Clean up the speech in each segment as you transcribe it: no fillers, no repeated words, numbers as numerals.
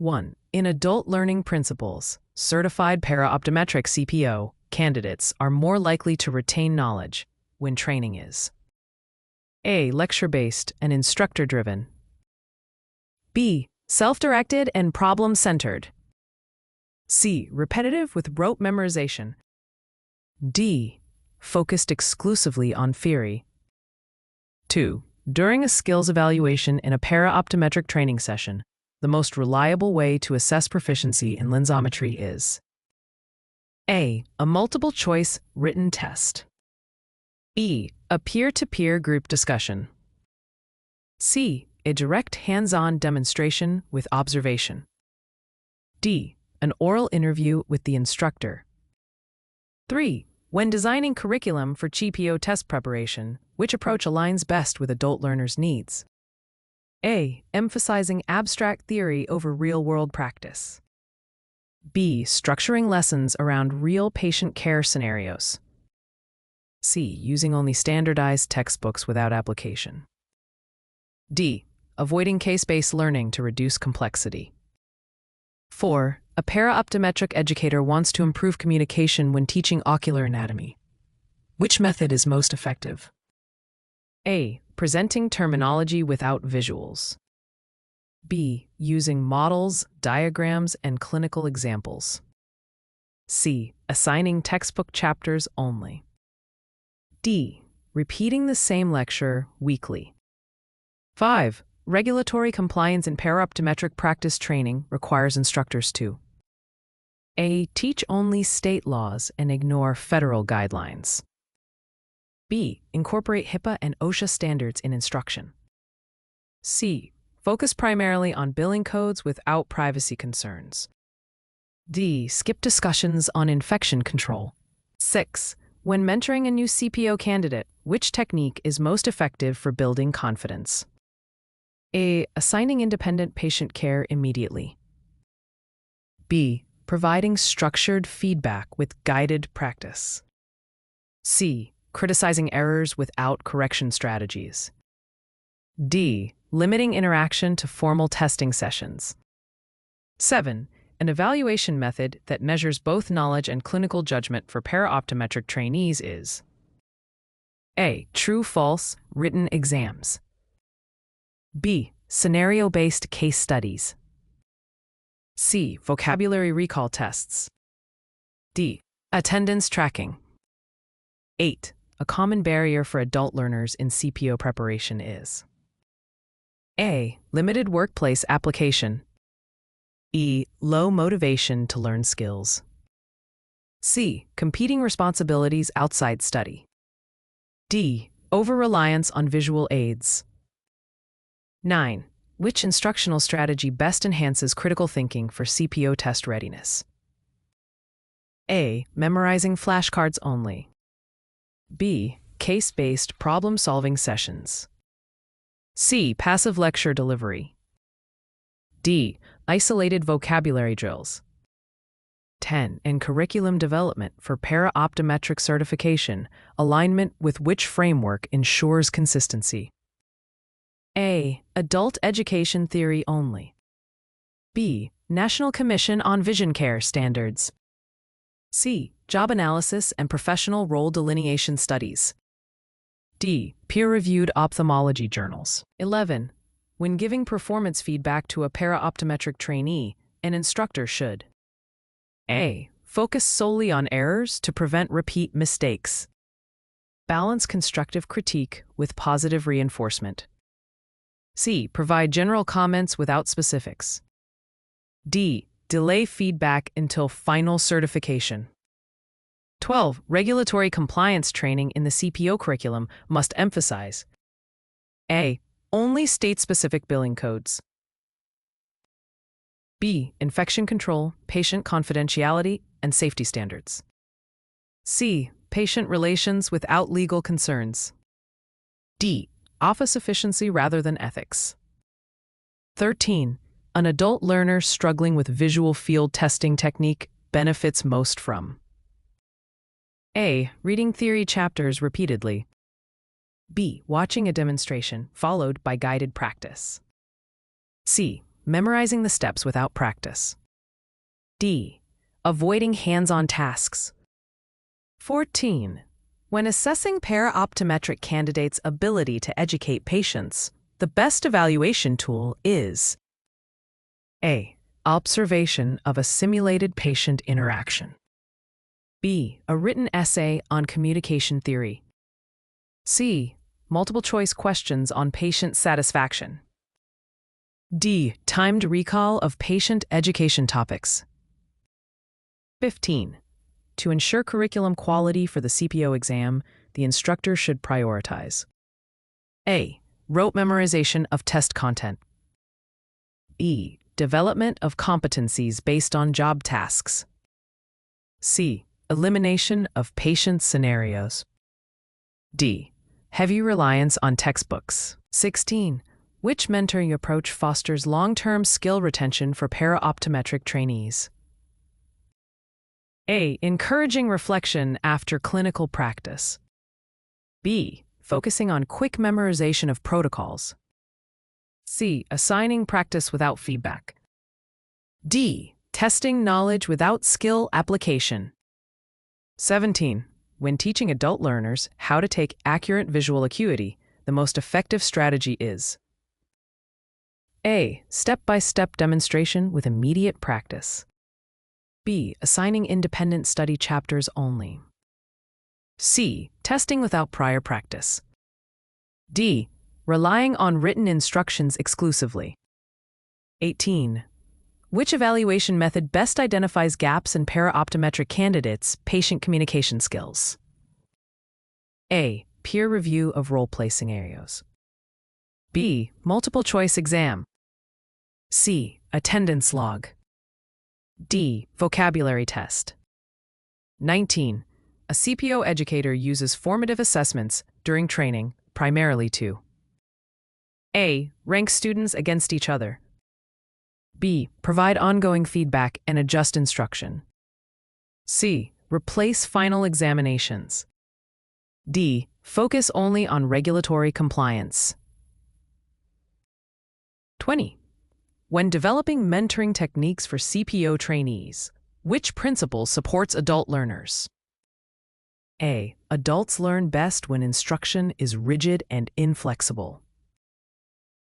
1. In Adult Learning Principles, Certified Paraoptometric CPO candidates are more likely to retain knowledge when training is A. Lecture-based and instructor-driven. B. Self-directed and problem-centered. C. Repetitive with rote memorization. D. Focused exclusively on theory. 2. During a skills evaluation in a paraoptometric training session, the most reliable way to assess proficiency in lensometry is A. A multiple-choice written test. B. A peer-to-peer group discussion. C. A direct hands-on demonstration with observation. D. An oral interview with the instructor. 3. When designing curriculum for CPO test preparation, which approach aligns best with adult learners' needs? A. Emphasizing abstract theory over real-world practice. B. Structuring lessons around real patient care scenarios. C. Using only standardized textbooks without application. D. Avoiding case-based learning to reduce complexity. 4. A paraoptometric educator wants to improve communication when teaching ocular anatomy. Which method is most effective? A. Presenting terminology without visuals. B. Using models, diagrams, and clinical examples. C. Assigning textbook chapters only. D. Repeating the same lecture weekly. 5. Regulatory compliance in paraoptometric practice training requires instructors to A. Teach only state laws and ignore federal guidelines. B. Incorporate HIPAA and OSHA standards in instruction. C. Focus primarily on billing codes without privacy concerns. D. Skip discussions on infection control. 6. When mentoring a new CPO candidate, which technique is most effective for building confidence? A. Assigning independent patient care immediately. B. Providing structured feedback with guided practice. C. Criticizing errors without correction strategies. D. Limiting interaction to formal testing sessions. 7. An evaluation method that measures both knowledge and clinical judgment for paraoptometric trainees is A. True-false written exams. B. Scenario-based case studies. C. Vocabulary recall tests. D. Attendance tracking. 8. A common barrier for adult learners in CPO preparation is A. Limited workplace application. E. Low motivation to learn skills. C. Competing responsibilities outside study. D. Over-reliance on visual aids. 9. Which instructional strategy best enhances critical thinking for CPO test readiness? A. Memorizing flashcards only. B. Case-based problem-solving sessions. C. Passive lecture delivery. D. Isolated vocabulary drills. 10. In curriculum development for paraoptometric certification, alignment with which framework ensures consistency? A. Adult education theory only. B. National Commission on Vision Care standards. C. Job analysis and professional role delineation studies. D. Peer-reviewed ophthalmology journals. 11. When giving performance feedback to a paraoptometric trainee, an instructor should A. Focus solely on errors to prevent repeat mistakes. Balance constructive critique with positive reinforcement. C. Provide general comments without specifics. D. Delay feedback until final certification. 12. Regulatory compliance training in the CPO curriculum must emphasize A. Only state-specific billing codes. B. Infection control, patient confidentiality, and safety standards. C. Patient relations without legal concerns. D. Office efficiency rather than ethics. 13. An adult learner struggling with visual field testing technique benefits most from A. Reading theory chapters repeatedly. B. Watching a demonstration followed by guided practice. C. Memorizing the steps without practice. D. Avoiding hands-on tasks. 14. When assessing paraoptometric candidates' ability to educate patients, the best evaluation tool is A. Observation of a simulated patient interaction. B. A written essay on communication theory. C. Multiple-choice questions on patient satisfaction. D. Timed recall of patient education topics. 15. To ensure curriculum quality for the CPO exam, the instructor should prioritize A. Rote memorization of test content. B. Development of competencies based on job tasks. C. Elimination of patient scenarios. D. Heavy reliance on textbooks. 16. Which mentoring approach fosters long-term skill retention for paraoptometric trainees? A. Encouraging reflection after clinical practice. B. Focusing on quick memorization of protocols. C. Assigning practice without feedback. D. Testing knowledge without skill application. 17. When teaching adult learners how to take accurate visual acuity, the most effective strategy is A. Step-by-step demonstration with immediate practice. B. Assigning independent study chapters only. C. Testing without prior practice. D. Relying on written instructions exclusively. 18. Which evaluation method best identifies gaps in paraoptometric candidates' patient communication skills? A. Peer review of role-play scenarios. B. Multiple-choice exam. C. Attendance log. D. Vocabulary test. 19. A CPO educator uses formative assessments during training primarily to A. Rank students against each other. B. Provide ongoing feedback and adjust instruction. C. Replace final examinations. D. Focus only on regulatory compliance. 20. When developing mentoring techniques for CPO trainees, which principle supports adult learners? A. Adults learn best when instruction is rigid and inflexible.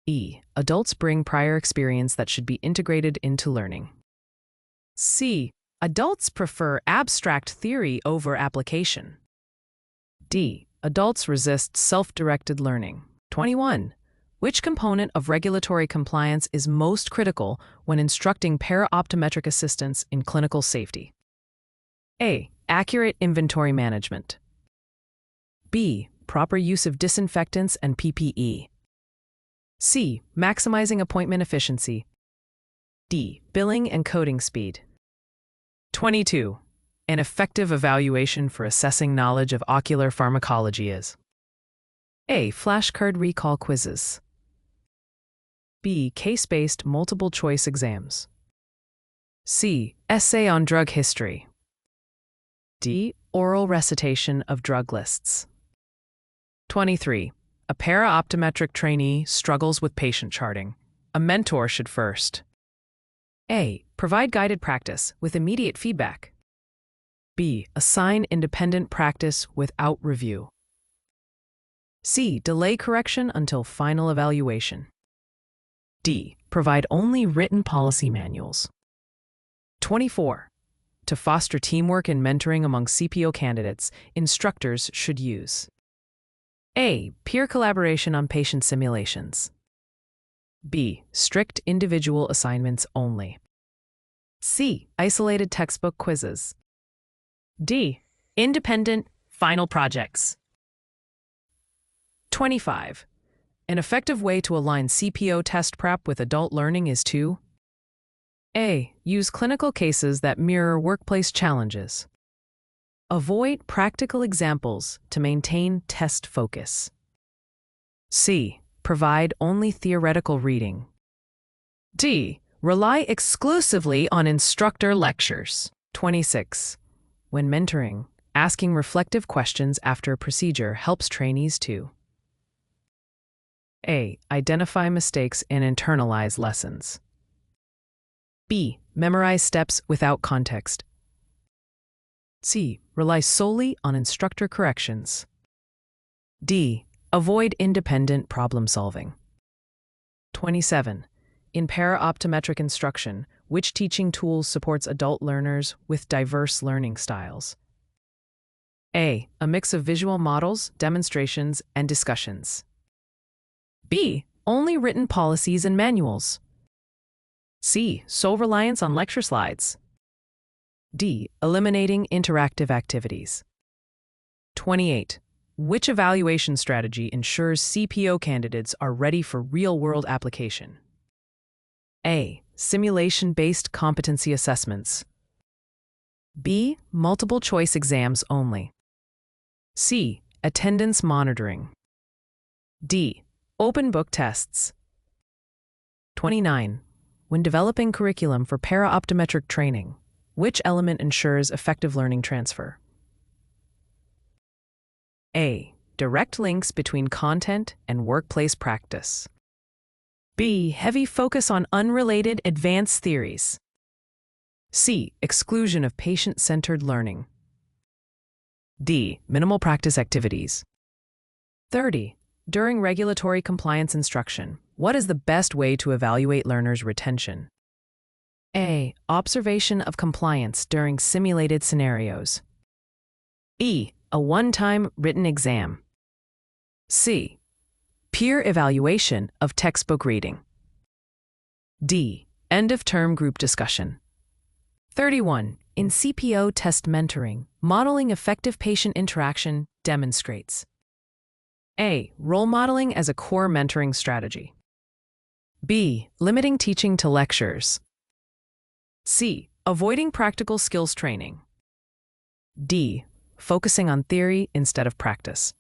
E. Adults bring prior experience that should be integrated into learning. C. Adults prefer abstract theory over application. D. Adults resist self-directed learning. 21. Which component of regulatory compliance is most critical when instructing paraoptometric assistants in clinical safety? A. Accurate inventory management. B. Proper use of disinfectants and PPE. C. Maximizing appointment efficiency. D. Billing and coding speed. 22. An effective evaluation for assessing knowledge of ocular pharmacology is A. Flashcard recall quizzes. B. Case-based multiple-choice exams. C. Essay on drug history. D. Oral recitation of drug lists. 23. A paraoptometric trainee struggles with patient charting. A mentor should first A. Provide guided practice with immediate feedback. B. Assign independent practice without review. C. Delay correction until final evaluation. D. Provide only written policy manuals. 24. To foster teamwork and mentoring among CPO candidates, instructors should use A. Peer collaboration on patient simulations. B. Strict individual assignments only. C. Isolated textbook quizzes. D. Independent final projects. 25. An effective way to align CPO test prep with adult learning is to A. Use clinical cases that mirror workplace challenges. Avoid practical examples to maintain test focus. C. Provide only theoretical reading. D. Rely exclusively on instructor lectures. 26. When mentoring, asking reflective questions after a procedure helps trainees to A. Identify mistakes and internalize lessons. B. Memorize steps without context. C. Rely solely on instructor corrections. D. Avoid independent problem solving. 27. In paraoptometric instruction, which teaching tools supports adult learners with diverse learning styles? A. A mix of visual models, demonstrations, and discussions. B. Only written policies and manuals. C. Sole reliance on lecture slides. D. Eliminating interactive activities. 28. Which evaluation strategy ensures CPO candidates are ready for real-world application? A. Simulation-based competency assessments. B. Multiple-choice exams only. C. Attendance monitoring. D. Open book tests. 29. When developing curriculum for paraoptometric training, which element ensures effective learning transfer? A. Direct links between content and workplace practice. B. Heavy focus on unrelated advanced theories. C. Exclusion of patient-centered learning. D. Minimal practice activities. 30. During regulatory compliance instruction, what is the best way to evaluate learners' retention? A. Observation of compliance during simulated scenarios. B. A one-time written exam. C. Peer evaluation of textbook reading. D. End-of-term group discussion. 31. In CPO test mentoring, modeling effective patient interaction demonstrates: A. Role modeling as a core mentoring strategy. B. Limiting teaching to lectures. C. Avoiding practical skills training. D. Focusing on theory instead of practice.